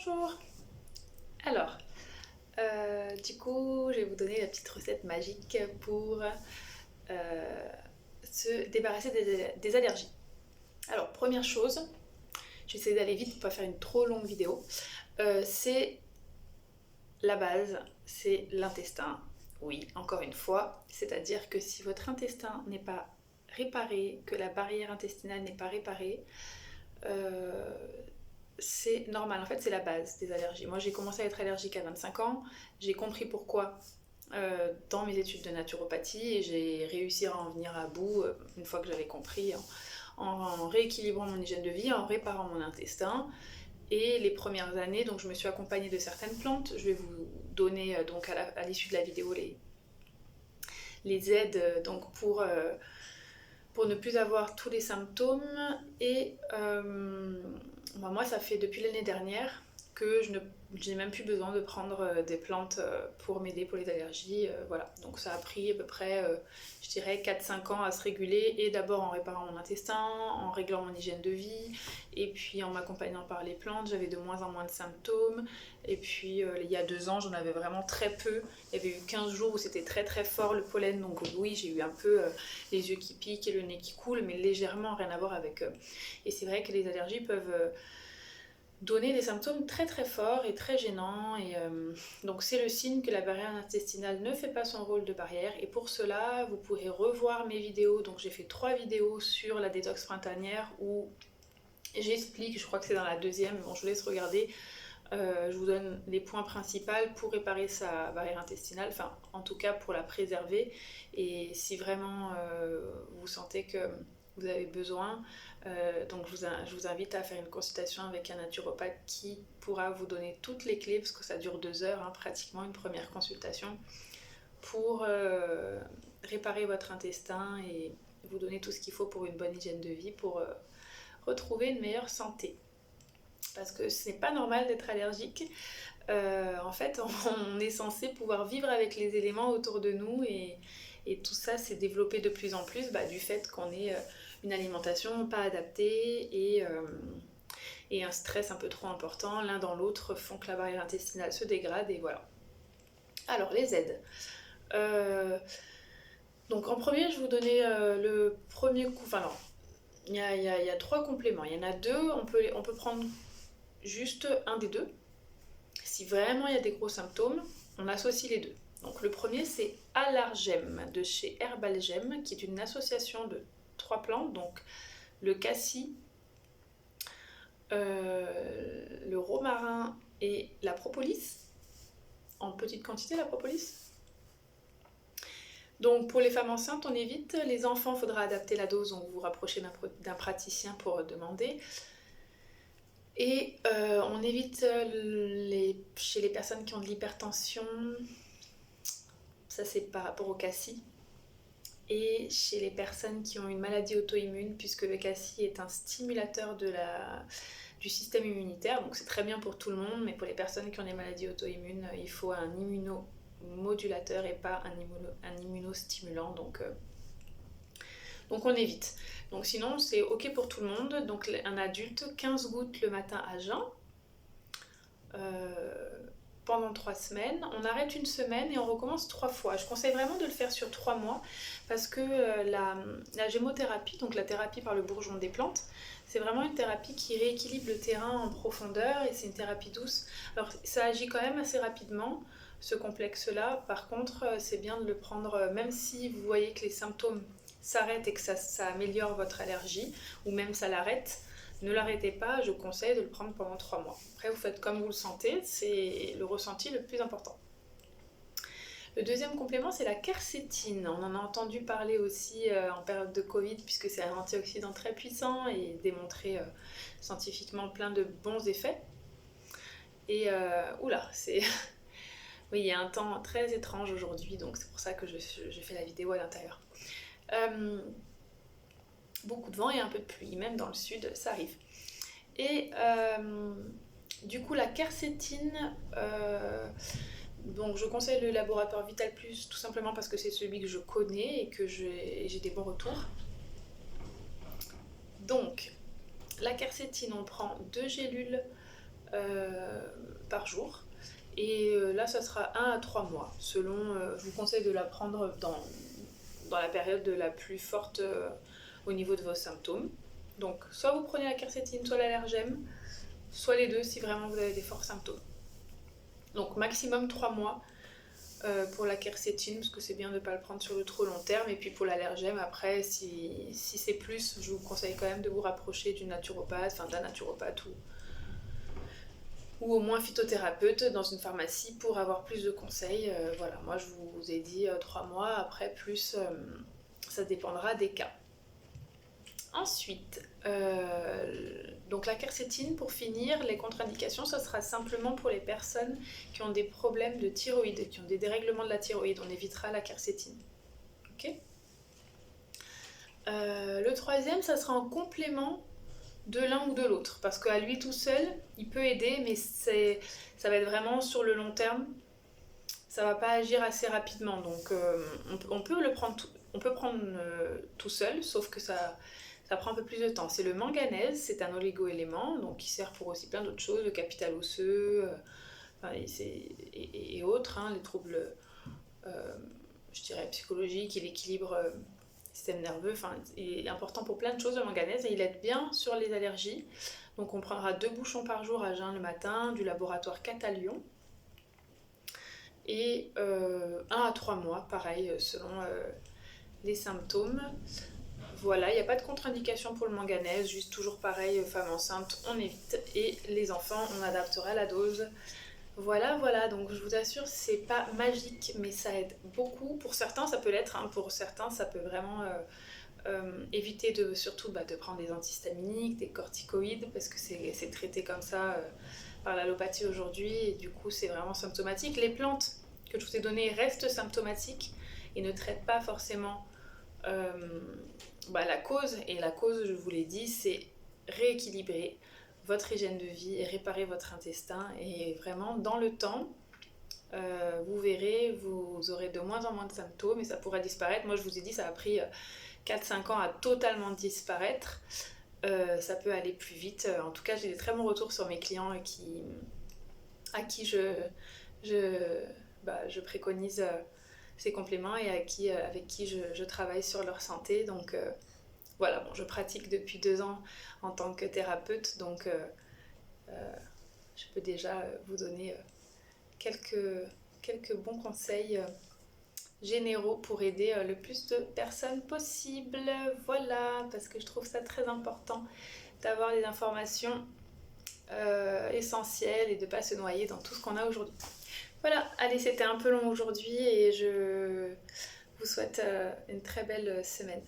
Bonjour. Alors, du coup, je vais vous donner la petite recette magique pour se débarrasser des allergies. Alors, première chose, j'essaie d'aller vite pour pas faire une trop longue vidéo. C'est la base, c'est l'intestin. Oui, encore une fois, c'est-à-dire que si votre intestin n'est pas réparé, que la barrière intestinale n'est pas réparée, euh, c'est normal, en fait c'est la base des allergies. Moi j'ai commencé à être allergique à 25 ans, j'ai compris pourquoi dans mes études de naturopathie et j'ai réussi à en venir à bout une fois que j'avais compris en rééquilibrant mon hygiène de vie, en réparant mon intestin. Et les premières années, donc je me suis accompagnée de certaines plantes. Je vais vous donner donc à l'issue de la vidéo les aides donc pour ne plus avoir tous les symptômes. Et moi, ça fait depuis l'année dernière que je n'ai même plus besoin de prendre des plantes pour m'aider pour les allergies. Voilà. Donc ça a pris à peu près, je dirais, 4-5 ans à se réguler. Et d'abord en réparant mon intestin, en réglant mon hygiène de vie, et puis en m'accompagnant par les plantes, j'avais de moins en moins de symptômes. Et puis il y a 2 ans, j'en avais vraiment très peu. Il y avait eu 15 jours où c'était très très fort le pollen. Donc oui, j'ai eu un peu les yeux qui piquent et le nez qui coule, mais légèrement, rien à voir avec... Et c'est vrai que les allergies peuvent donner des symptômes très très forts et très gênants. Et donc c'est le signe que la barrière intestinale ne fait pas son rôle de barrière. Et pour cela, vous pourrez revoir mes vidéos. Donc j'ai fait 3 vidéos sur la détox printanière où j'explique, je crois que c'est dans la deuxième, bon je vous laisse regarder. Je vous donne les points principaux pour réparer sa barrière intestinale, enfin en tout cas pour la préserver. Et si vraiment vous sentez que vous avez besoin, donc je vous invite à faire une consultation avec un naturopathe qui pourra vous donner toutes les clés, parce que ça dure 2 heures, hein, pratiquement une première consultation, pour réparer votre intestin et vous donner tout ce qu'il faut pour une bonne hygiène de vie, pour retrouver une meilleure santé. Parce que ce n'est pas normal d'être allergique. En fait, on est censé pouvoir vivre avec les éléments autour de nous et tout ça s'est développé de plus en plus du fait qu'on ait une alimentation pas adaptée et un stress un peu trop important. L'un dans l'autre font que la barrière intestinale se dégrade et voilà. Alors, les aides. Donc en premier, je vais vous donner le premier coup. Enfin non, il y a 3 compléments. Il y en a 2, on peut prendre juste un des 2. Si vraiment il y a des gros symptômes, on associe les 2. Donc le premier c'est Alargem de chez Herbalgem, qui est une association de 3 plantes, donc le cassis, le romarin et la propolis, en petite quantité la propolis. Donc pour les femmes enceintes, on évite. Les enfants, il faudra adapter la dose, donc vous vous rapprochez d'un praticien pour demander. Et on évite chez les personnes qui ont de l'hypertension, ça c'est par rapport au cassis. Et chez les personnes qui ont une maladie auto-immune, puisque le cassis est un stimulateur du système immunitaire, donc c'est très bien pour tout le monde, mais pour les personnes qui ont des maladies auto-immunes, il faut un immunomodulateur et pas un immunostimulant, donc on évite. Donc sinon c'est ok pour tout le monde. Donc un adulte, 15 gouttes le matin à jeun pendant 3 semaines. On arrête une semaine et on recommence 3 fois. Je conseille vraiment de le faire sur 3 mois parce que la gémothérapie, donc la thérapie par le bourgeon des plantes, c'est vraiment une thérapie qui rééquilibre le terrain en profondeur et c'est une thérapie douce. Alors ça agit quand même assez rapidement, ce complexe-là. Par contre, c'est bien de le prendre, même si vous voyez que les symptômes s'arrêtent et que ça améliore votre allergie, ou même ça l'arrête, ne l'arrêtez pas, je conseille de le prendre pendant 3 mois. Après, vous faites comme vous le sentez, c'est le ressenti le plus important. Le deuxième complément, c'est la quercétine. On en a entendu parler aussi en période de Covid, puisque c'est un antioxydant très puissant et démontré scientifiquement plein de bons effets. Et oula, c'est... Oui, il y a un temps très étrange aujourd'hui, donc c'est pour ça que je fais la vidéo à l'intérieur. Beaucoup de vent et un peu de pluie, même dans le sud, ça arrive. Et du coup, la quercétine, donc je conseille le laboratoire Vital Plus tout simplement parce que c'est celui que je connais et que j'ai des bons retours. Donc, la quercétine, on prend 2 gélules par jour. Et là, ça sera 1 à 3 mois, selon. Je vous conseille de la prendre dans la période la plus forte au niveau de vos symptômes. Donc, soit vous prenez la quercétine, soit l'allergème, soit les deux si vraiment vous avez des forts symptômes. Donc, maximum 3 mois pour la quercétine, parce que c'est bien de ne pas le prendre sur le trop long terme. Et puis pour l'allergème, après, si c'est plus, je vous conseille quand même de vous rapprocher du naturopathe, enfin d'un naturopathe ou au moins phytothérapeute dans une pharmacie pour avoir plus de conseils. Voilà, moi je vous ai dit 3 mois, après plus, ça dépendra des cas. Ensuite, donc la quercétine, pour finir, les contre-indications, ce sera simplement pour les personnes qui ont des problèmes de thyroïde, qui ont des dérèglements de la thyroïde. On évitera la quercétine. Ok. Le troisième, ça sera en complément de l'un ou de l'autre, parce qu'à lui tout seul, il peut aider, mais ça va être vraiment sur le long terme. Ça va pas agir assez rapidement, donc on peut le prendre tout seul, sauf que ça prend un peu plus de temps. C'est le manganèse, c'est un oligo-élément, donc qui sert pour aussi plein d'autres choses, le capital osseux, et autres, hein, les troubles, je dirais, psychologiques et l'équilibre système nerveux. Enfin, il est important pour plein de choses, le manganèse, et il aide bien sur les allergies. Donc on prendra 2 bouchons par jour à jeun le matin, du laboratoire Catalion. Et 1 à 3 mois, pareil, selon les symptômes. Voilà, il n'y a pas de contre-indication pour le manganèse, juste toujours pareil, femme enceinte, on évite. Et les enfants, on adaptera la dose. Voilà, donc je vous assure, c'est pas magique, mais ça aide beaucoup. Pour certains, ça peut l'être, hein. Pour certains, ça peut vraiment éviter surtout de prendre des antihistaminiques, des corticoïdes, parce que c'est traité comme ça par l'allopathie aujourd'hui, et du coup, c'est vraiment symptomatique. Les plantes que je vous ai données restent symptomatiques et ne traitent pas forcément la cause. Et la cause, je vous l'ai dit, c'est rééquilibrer votre hygiène de vie et réparer votre intestin. Et vraiment, dans le temps, vous verrez, vous aurez de moins en moins de symptômes et ça pourra disparaître. Moi, je vous ai dit, ça a pris 4-5 ans à totalement disparaître. Ça peut aller plus vite. En tout cas, j'ai des très bons retours sur mes clients à qui je préconise ces compléments et avec qui je travaille sur leur santé. Donc voilà, je pratique depuis 2 ans en tant que thérapeute, donc je peux déjà vous donner quelques bons conseils généraux pour aider le plus de personnes possible. Voilà, parce que je trouve ça très important d'avoir des informations essentielles et de ne pas se noyer dans tout ce qu'on a aujourd'hui. Voilà, allez, c'était un peu long aujourd'hui et je vous souhaite une très belle semaine.